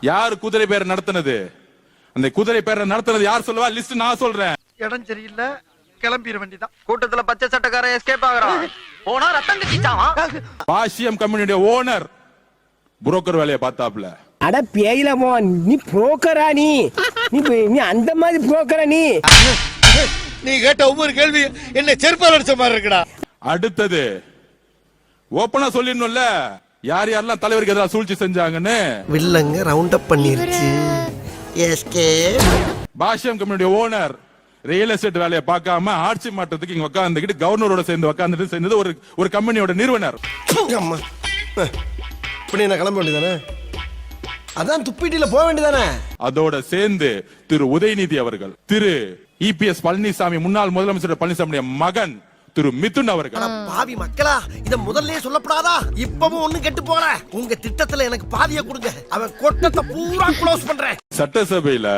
யாரு குதிரை பேர் நடத்தினது? அந்த குதிரை பேரை நடத்தினது யார் சொல்லுவா? லிஸ்ட் நான் சொல்றேன். இடம் சரியில்லை, கிளம்பிட வேண்டியதான். கூட்டத்துல பச்சை சட்டக்காரன் எஸ்கேப் ஆகுறான். போனா ரத்தம் கட்டிச்சான். பாஷியம் கம்பெனியுடைய ஓனர் புரோக்கர் வேலையை பார்த்தாப்ல. அட பேயில மோன், நீ புரோக்கரா? நீ அந்த மாதிரி புரோக்கரா? நீ கேட்ட ஒவ்வொரு கேள்வி என்ன செருப்பால் அடிச்ச மாதிரி இருக்குடா. அடுத்தது ஓப்பனா சொல்லிடணும்ல யார் யாரெல்லாம் தலைவருக்கு எதிராக சூழ்ச்சி செஞ்சாங்கன்னு. வில்லங்க ரவுண்ட் அப் பண்ணிருச்சு. பாஷியம் கம்பெனியுடைய ஓனர் ரியல் எஸ்டேட் வேலையை பார்க்காம ஆட்சி மாற்றத்துக்கு இங்க உட்காந்துக்கிட்டு கவர்னரோட சேர்ந்து உட்காந்துட்டு சேர்ந்தது ஒரு கம்பெனியோட நிறுவனர். இப்படி என்ன கிளம்ப வேண்டியதானே? அதான் துப்பிட்டில போக வேண்டியதானே? அதோட சேர்ந்து திரு உதயநிதி அவர்கள், திரு இபிஎஸ் பழனிசாமி, முன்னாள் முதலமைச்சர் பழனிசாமியுடைய மகன் திரு மிதுன் அவர்கள். பாவி மக்களா, இத முதல்லயே சொல்லப்படாதா? இப்பவும் ஒண்ணு கெட்டு போற. உங்க திட்டத்துல எனக்கு பாதியை கொடுங்க. அவன் கொட்டத்தை பூரா க்ளோஸ் பண்றேன். சட்டசபையில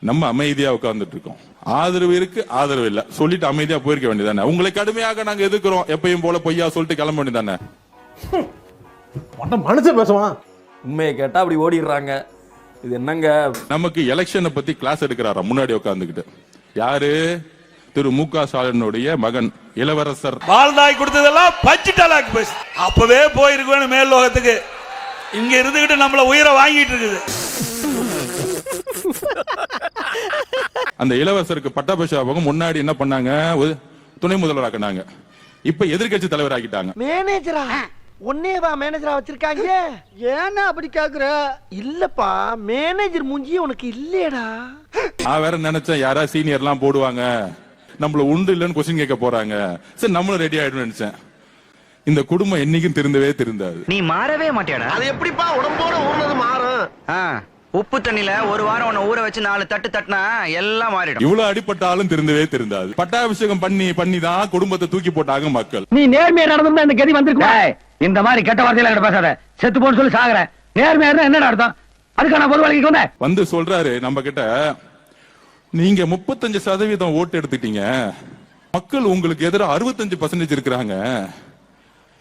நம்ம அமைதியா உட்கார்ந்துட்டு இருக்கோம். ஆதரவு இருக்கு, ஆதரவு இல்ல சொல்லிட்டு அமைதியா போயிருக்க வேண்டியதானே? உங்களை கடுமையாக நாங்க எதிர்க்கிறோம் எப்பயும் போல பொய்யா சொல்லிட்டு கிளம்ப வேண்டியதானே? மனுஷன் பேசுவான். உண்மையை கேட்டா அப்படி ஓடிடுறாங்க. இது என்னங்க? நமக்கு எலெக்ஷனை பத்தி கிளாஸ் எடுக்கிறாரா முன்னாடி உட்கார்ந்துகிட்டு? யாரு? திரு மு.க. ஸ்டாலினுடைய மகன் இளவரசர். பால்தாய் கொடுத்ததெல்லாம் பச்சிட்டாலாக்கு பேசு. அப்பவே போயிருக்கணும் மேல் லோகத்துக்கு. இங்க இருந்துகிட்டு நம்மள உயிரை வாங்கிட்டு இருக்குது. அந்த இளவரசருக்கு பட்டாபிஷேகம் முன்னாடி என்ன பண்ணாங்க? துணை முதல்வர் ஆக்கினாங்க. இப்ப எதிர்கட்சி தலைவர் ஆக்கிட்டாங்க. மேனேஜரா? ஒன்னேவா மேனேஜரா வச்சிருக்காங்க? ஏன்னா அப்படி கேக்குற? இல்லப்பா, மேனேஜர் மூஞ்சி உனக்கு இல்லையடா. நான் வேற நினைச்சேன் யாரா சீனியர் எல்லாம் போடுவாங்க, நம்மள உண்டு இல்லன்னு கொஸ்டின் கேட்க போறாங்க. சரி நம்மளும் ரெடி ஆயிடும் நினைச்சேன். இந்த குடும்பம் என்னைக்கும் திருந்தவே திருந்தாது. நீ மாறவே மாட்டியாடா. அது எப்படிப்பா உடம்போட ஊர்னது மாறும்? உப்பு தண்ணில ஒரு வாரம் உன்னை ஊற வச்சு 4 தட்டு தட்டினா எல்லாம் மாறிடும். இவ்வளவு அடிப்பட்டாலும் திருந்தவே திருந்தாது. பட்டாபிஷேகம் பண்ணி தான் குடும்பத்தை தூக்கி போட்டாங்க மக்கள். நீ நேர்மையா நடந்தா இந்த கதி வந்திருக்க. இந்த மாதிரி கெட்ட வார்த்தையில பேசாத. செத்து போன்னு சொல்லி சாகுற. நேர்மையா இருந்தா என்ன அர்த்தம்? அதுக்கான பொது வழக்கு வந்து சொல்றாரு நம்ம கிட்ட, நீங்க 35% ஓட்டு எடுத்துட்டீங்க, மக்கள் உங்களுக்கு எதிராக 65% இருக்கிறாங்க.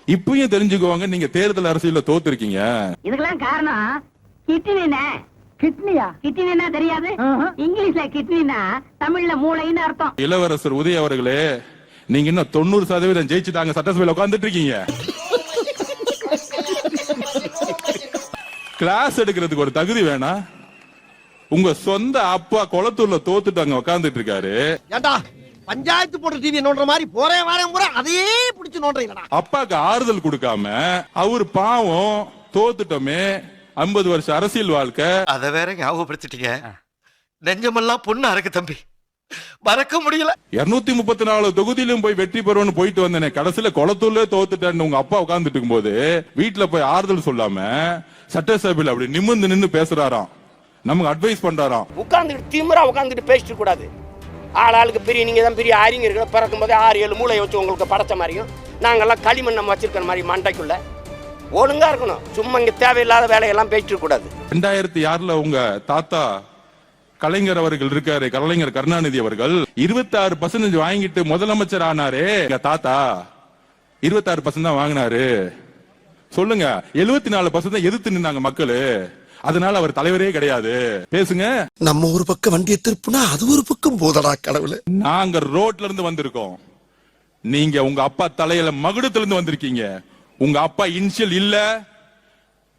இப்பயும் தெரிஞ்சுக்குவாங்க நீங்க தேர்தல் அரசியல தோத்துருக்கீங்க. இதுக்கெல்லாம் காரணம் கிட்னினா. கிட்னியா? கிட்னினா தெரியாது? இங்கிலீஷ்ல கிட்னினா தமிழ்ல மூளைன்னு அர்த்தம். இளவரசர் உதய அவர்களே, நீங்க இன்னும் 90% ஜெயிச்சுட்டாங்க, சட்டசபையில உட்கார்ந்துட்டு இருக்கீங்க. கிளாஸ் எடுக்கிறதுக்கு ஒரு தகுதி வேணா? உங்க சொந்த அப்பா குளத்தூர்ல தோத்துட்டாங்க உட்கார்ந்துட்டு இருக்காரு. ஏண்டா பஞ்சாயத்து போட்ட டிவி நோண்ற மாதிரி போறே வரேன் பூரா அதையே பிடிச்சு நோண்றீங்கடா. அப்பாக்கு ஆறுதல் கொடுக்காம அவர் பாவம் தோத்துட்டோமே, 50 வருஷ அரசியல் வாழ்க்கை. அத வேற ஞாபகப்படுத்திட்டீங்க. நெஞ்சமெல்லாம் பொண்ணு அறக்கு தம்பி, மறக்க முடியல. 234 தொகுதியிலும் போய் வெற்றி பெறுவோம்னு போயிட்டு வந்தேனே, கடைசியில குளத்தூர்ல தோத்துட்டேன்னு உங்க அப்பா உட்கார்ந்துட்டு இருக்கும் போது வீட்டுல போய் ஆறுதல் சொல்லாம சட்டசபையில் அப்படி நிமிர்ந்து நின்னு பேசுறாராம், நமக்கு அட்வைஸ் பண்றாராம். உட்கார்ந்துட்டு திமிரா உட்கார்ந்துட்டு பேசிட்டு கூடாது. ஆளாளுக்கு பெரிய நீங்க தான் பெரிய அறிஞர்கள், பிறக்கும் போதே 6-7 மூளை வச்சு உங்களுக்கு படைச்ச மாதிரியும் நாங்கெல்லாம் களிமண் நம்ம வச்சிருக்கிற மாதிரி மண்டைக்குள்ள ஒழுங்கா இருக்கணும். சும்மா இங்க தேவையில்லாத வேலையெல்லாம் பேசிட்டு கூடாது. 2006 உங்க தாத்தா கலைஞர் அவர்கள் இருக்காரு, கலைஞர் கருணாநிதி அவர்கள் 26% வாங்கிட்டு முதலமைச்சர் ஆனாரு. எங்க தாத்தா 26% தான் வாங்கினாரு. சொல்லுங்க, 74% எதிர்த்து நின்னாங்க மக்களு. அதனால அவர் தலைவரே கிடையாது. பேசுங்க. நம்ம ஒரு பக்கம் வண்டியை திருப்புனா அது ஒரு பக்கம் போதடா கடவுளே. நாங்க ரோட்ல இருந்து வந்திருக்கோம், நீங்க உங்க அப்பா தலையில மகுடத்துல இருந்து வந்திருக்கீங்க. உங்க அப்பா இனிஷியல் இல்ல,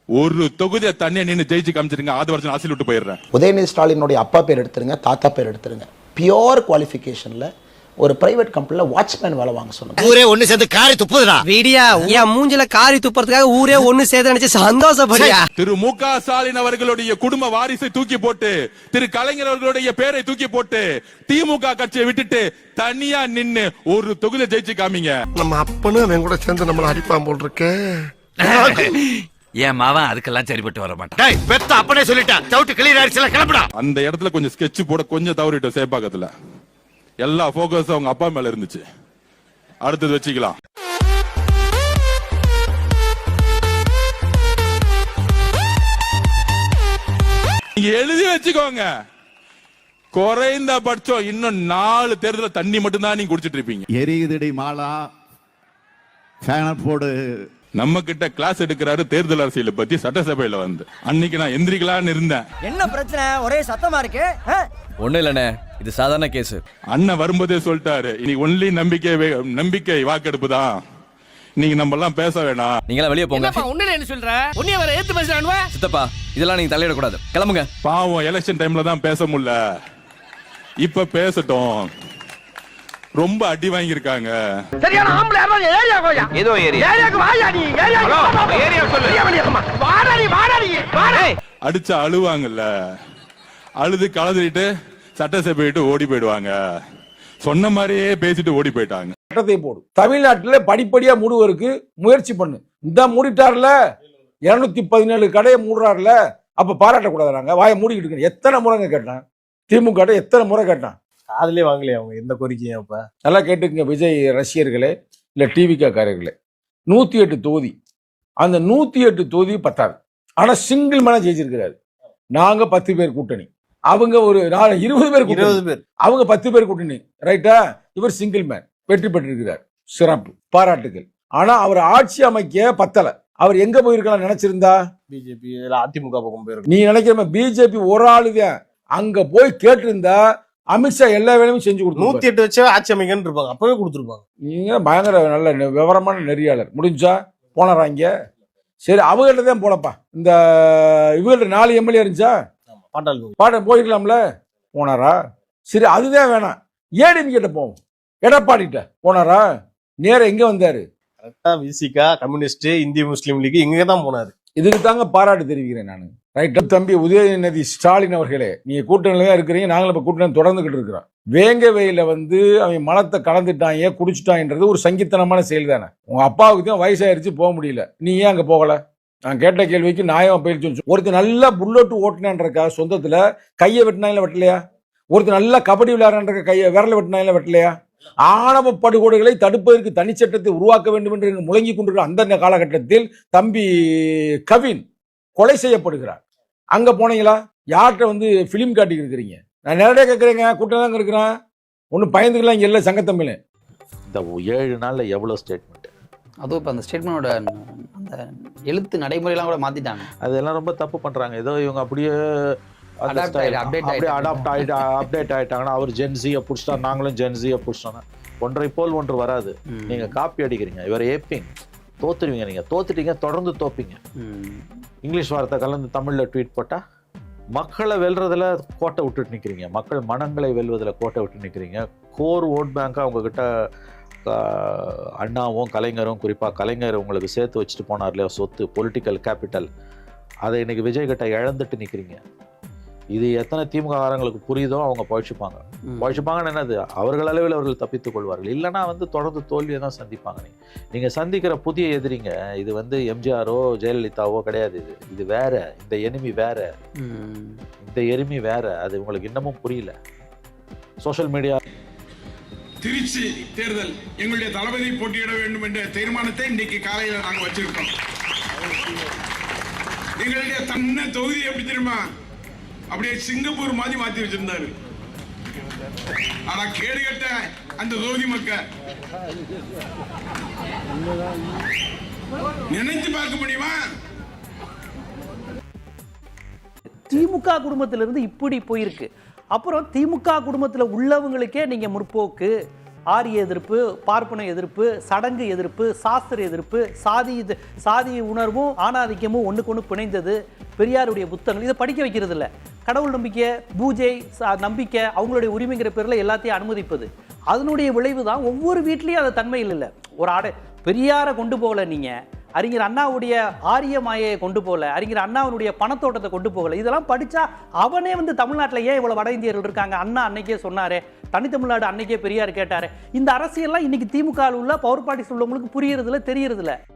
ஒரு தொகுதியை தனியா நின்று ஜெயிச்சு காமிச்சிருங்க, 6 வருஷம் ஆசில் விட்டு போயிடுறேன். உதயநிதி ஸ்டாலினுடைய அப்பா பேர் எடுத்துருங்க, தாத்தா பேர் எடுத்துருங்க. பியோர் குவாலிஃபிகேஷன்ல ஒரு பிரைவேட் கம்பெனில வாட்ச்மேன் வேலை வாங்க சொன்னாங்க. ஊரே ஒண்ணு சேர்ந்து காரி துப்புதுடா. வீடியா என் மூஞ்சில காரி துப்புறதுக்காக ஊரே ஒண்ணு சேர்த்து நினைச்சு சந்தோஷப்படியா. திரு மு.க. ஸ்டாலின் அவர்களுடைய குடும்ப வாரிசை தூக்கி போட்டு, திரு கலைஞர் அவர்களுடைய பேரை தூக்கி போட்டு, திமுக கட்சியை விட்டுட்டு தனியா நின்னு ஒரு தொகுதியை ஜெயிச்சு காமிங்க. நம்ம அப்பனும் அவன் கூட சேர்ந்து நம்மள அடிப்பான் போல் இருக்கு. என் மாவன் அதுக்கெல்லாம் சரிப்பட்டு வர மாட்டான். டேய் பெத்த அப்பனே சொல்லிட்டான், சவுட் கிளியர் ஆயிடுச்சுல, கிளம்புடா. அந்த இடத்துல கொஞ்சம் ஸ்கெட்ச் போட கொஞ்சம் தவறிட்டோம். சேப்பாக்கத்துல எல்லா போக்கஸ் அவங்க அப்பா மேல இருந்துச்சு. அடுத்தது வச்சுக்கலாம். நீங்க எழுதி வச்சுக்கோங்க, குறைந்தபட்சம் இன்னும் 4 தேர்தல தண்ணி மட்டும் தான் நீங்க குடிச்சிட்டு இருப்பீங்க. எரியுதடி மாலா, ஃபேன போடு. நம்ம கிட்ட கிளாஸ் எடுக்கிறாரு தேர்தல் அரசியலை பத்தி சட்டசபையில வந்து. அன்னைக்கு நான் எந்திரிக்கலான்னு இருந்தேன். என்ன பிரச்சனை? ஒரே சத்தமா இருக்கு. ஒண்ணு இல்லண்ணே, இது சாதாரண கேஸ். அண்ணன் வரும்போதே சொல்லிட்டாரு, இனி ஒன்லி நம்பிக்கை வாக்கெடுப்பு தான், நீங்க நம்ம எல்லாம் பேச வேணாம், நீங்களா வெளியே போங்க. ஒண்ணு என்ன சொல்ற? ஒன்னே வர ஏத்து பேசுறானுவா? சித்தப்பா, இதெல்லாம் நீங்க தலையிடக்கூடாது, கிளம்புங்க. பாவம் எலெக்ஷன் டைம்ல தான் பேச முடியல, இப்ப பேசட்டும். ரொம்ப அடி வாங்கியிருக்காங்க. சரியான ஆம்பளை யாரோ ஏரியா கோயா. ஏதோ ஏரியா. ஏரியாக்கு வாயா நீ. ஏரியா சொல்லு. வாடா. அடிச்சா அழுவாங்கல்ல, அழுது கலந்துட்டு சட்டசபை விட்டு ஓடி போயிடுவாங்க. சொன்ன மாதிரியே பேசிட்டு ஓடி போயிட்டாங்க. சட்டத்தை போடு. தமிழ்நாட்டில் படிப்படியா மூடுவதற்கு முயற்சி பண்ணு. இந்த மூடிட்டார்ல, 217 கடையை மூடுறாருல, அப்ப பாராட்டக்கூடாது. வாயை மூடிக்கிட்டு இருக்க. எத்தனை முறைங்க கேட்டான் திமுக, எத்தனை முறை கேட்டான், அதுலயே வாங்கலையே அவங்க எந்த கோரிக்கையும். அப்ப நல்லா கேட்டுக்குங்க விஜய் ரசிகர்களே, இல்ல டிவிகா காரர்களே. 108 தொகுதி, அந்த 108 தொகுதி பத்தாது. ஆனா சிங்கிள் மேனா ஜெயிச்சிருக்கிறாரு. நாங்க 10 பேர் கூட்டணி, அவங்க ஒரு 20 பேர் 20 பேர், அவங்க 10 பேர் கூட்டணி, ரைட்டா? இவர் சிங்கிள் மேன் வெற்றி பெற்றிருக்கிறார். சிறப்பு, பாராட்டுகள். ஆனா அவர் ஆட்சி அமைக்க பத்தல. அவர் எங்க போயிருக்கலாம் நினைச்சிருந்தா? பிஜேபி அதிமுக பக்கம் போயிருக்கு. நீ நினைக்கிற பிஜேபி ஒரு ஆளுதான் அங்க போய் கேட்டிருந்தா அமித்ஷா எல்லா வேலையும் செஞ்சு கொடுத்து 108 வச்சு ஆட்சி அமைக்கன்னு இருப்பாங்க, அப்பவே கொடுத்துருப்பாங்க. நீங்க பயங்கர நல்ல விவரமான நெறியாளர். முடிஞ்சா போனாராங்க. சரி, அவங்கள்ட்ட தான் போனப்பா. இந்த இவங்கள்ட்ட 4 எம்எல்ஏ இருந்துச்சா, பாட்ட போயிருக்கலாம்ல, போனாரா? சரி, அதுதான் வேணாம். ஏடிஎம் கிட்ட போவோம். எடப்பாடிட்ட போனாரா? நேரம் எங்க வந்தாரு? கரெக்டா விசிகா, கம்யூனிஸ்ட், இந்திய முஸ்லீம் லீக் இங்க தான் போனாரு. இதுக்கு தாங்க பாராட்டு தெரிவிக்கிறேன் நான். ரைட் தம்பி உதயநிதி ஸ்டாலின் அவர்களே, நீங்க கூட்டணியில தான் இருக்கிறீங்க, நாங்களும் இப்ப கூட்டணி தொடர்ந்துகிட்டு இருக்கிறோம். வேங்கவையில அவன் மலத்தை கலந்துட்டாங்க, குடிச்சுட்டான்றது ஒரு சங்கித்தனமான செயல் தானே. உங்க அப்பாவுக்கு தான் வயசாயிருச்சு, போக முடியல, நீ ஏன் அங்க போகல? நான் கேட்ட கேள்விக்கு நியாயமா பயிற்சி. ஒருத்தர் நல்லா புல்லட் ஓட்டுனான்றக்கா சொந்தத்துல கையை வெட்டினாங்களா வெட்டலையா? ஒருத்தர் நல்லா கபடி விளையாடுற கையை விரல வெட்டினாங்களா வெட்டலையா? ஆணவ படுகொலைகளை தடுப்பதற்கு தனிச்சட்டத்தை உருவாக்க வேண்டும் என்று முழங்கி கொண்டிருக்கிற அந்த காலகட்டத்தில் தம்பி கவின் கொலை செய்யப்படுகிறார். அங்க போனீங்களா? யார்கிட்ட பிலிம் காட்டி இருக்கிறீங்க? நான் நேரடியா கேட்கறேங்க, கூட்டம் தாங்க இருக்கிறேன், ஒன்னும் பயந்துக்கலாம் இங்க இல்ல. சங்கத்தமிழ் இந்த 7 நாள்ல எவ்வளவு ஸ்டேட்மெண்ட், அதுவும் இப்போ அந்த ஸ்டேட்மெண்டோட அந்த எழுத்து நடைமுறையெல்லாம் கூட மாத்திட்டாங்க. அதெல்லாம் ரொம்ப தப்பு பண்றாங்க. ஏதோ இவங்க அப்படியே அப்டேட் ஆயிட்டாங்கன்னா அவர் ஜென்சியை பிடிச்சிட்டா, நாங்களும் ஜென்சியை பிடிச்சிட்டோம்னா ஒன்றை போல் ஒன்று வராது. நீங்க காப்பி அடிக்கிறீங்க, இவர் ஏப்பிங் தோத்துருவீங்க. நீங்க தோத்துட்டீங்க, தொடர்ந்து தோப்பீங்க. இங்கிலீஷ் வார்த்தை கலந்து தமிழ்ல ட்வீட் போட்டா மக்களை வெல்றதுல கோட்டை விட்டுட்டு நிக்கிறீங்க, மக்கள் மனங்களை வெல்வதில் கோட்டை விட்டு நிக்கிறீங்க. கோர் ஓட் பேங்கா உங்ககிட்ட அண்ணாவும் கலைஞரும், குறிப்பா கலைஞர் உங்களுக்கு சேர்த்து வச்சுட்டு போனார் இல்லையா சொத்து, பொலிட்டிக்கல் கேபிட்டல், அதை இன்னைக்கு விஜய் கிட்ட இழந்துட்டு நிக்கிறீங்க. இது எத்தனை திமுக காரங்களுக்கு புரியுதோ அவங்க பழிச்சுப்பாங்கன்னு என்னது, அவர்கள் அளவில் அவர்கள் தப்பித்துக் கொள்வார்கள். இல்லைன்னா தொடர்ந்து தோல்வியை தான் சந்திப்பாங்க. நீங்க சந்திக்கிற புதிய எதிரிங்க இது எம்ஜிஆரோ ஜெயலலிதாவோ கிடையாது. இது வேற, இந்த எனிமி வேற, இந்த எனிமி வேற. அது உங்களுக்கு இன்னமும் புரியல. Social media. திருச்சி தேர்தல் எங்களுடைய தளபதி போட்டியிட வேண்டும் என்ற தீர்மானத்தை இன்றைக்கு காலையில் நாங்கள் வச்சிருக்கோம். எங்களுடைய தன்ன தொகுதி எப்படி தெரியுமா, அப்படியே சிங்கப்பூர் மாதிரி மாத்தி வச்சிருந்தாரு. ஆனா கேடு கட்ட அந்த தொகுதி மக்கள் நினைச்சு பார்க்க முடியுமா? திமுக குடும்பத்திலிருந்து இப்படி போயிருக்கு. அப்புறம் திமுக குடும்பத்தில் உள்ளவங்களுக்கே நீங்க முற்போக்கு, ஆரிய எதிர்ப்பு, பார்ப்பன எதிர்ப்பு, சடங்கு எதிர்ப்பு, சாஸ்திர எதிர்ப்பு, சாதி உணர்வும் ஆணாதிக்கமும் ஒண்ணுக்கு ஒன்று பிணைந்தது, பெரியாருடைய புத்தகங்கள், இதை படிக்க வைக்கிறது இல்லை. கடவுள் நம்பிக்கை, பூஜை நம்பிக்கை, அவங்களுடைய உரிமைங்கிற பேரில் எல்லாத்தையும் அனுமதிப்பது, அதனுடைய விளைவு தான் ஒவ்வொரு வீட்லேயும் அது தன்மையில் இல்லை. ஒரு பெரியாரை கொண்டு போகல, நீங்கள் அறிஞர் அண்ணாவுடைய ஆரிய மாயை கொண்டு போகல, அறிஞர் அண்ணாவுடைய பணத்தோட்டத்தை கொண்டு போகல. இதெல்லாம் படித்தா அவனே தமிழ்நாட்டில் ஏன் இவ்வளோ வட இந்தியர்கள் இருக்காங்க, அண்ணா அன்னைக்கே சொன்னாரே, தனித்தமிழ்நாடு அன்னைக்கே பெரியார் கேட்டாரு. இந்த அரசியல்லாம் இன்னைக்கு திமுக உள்ள பவர் பார்ட்டிஸ் உள்ளவங்களுக்கு புரியறதுல தெரியறதில்ல.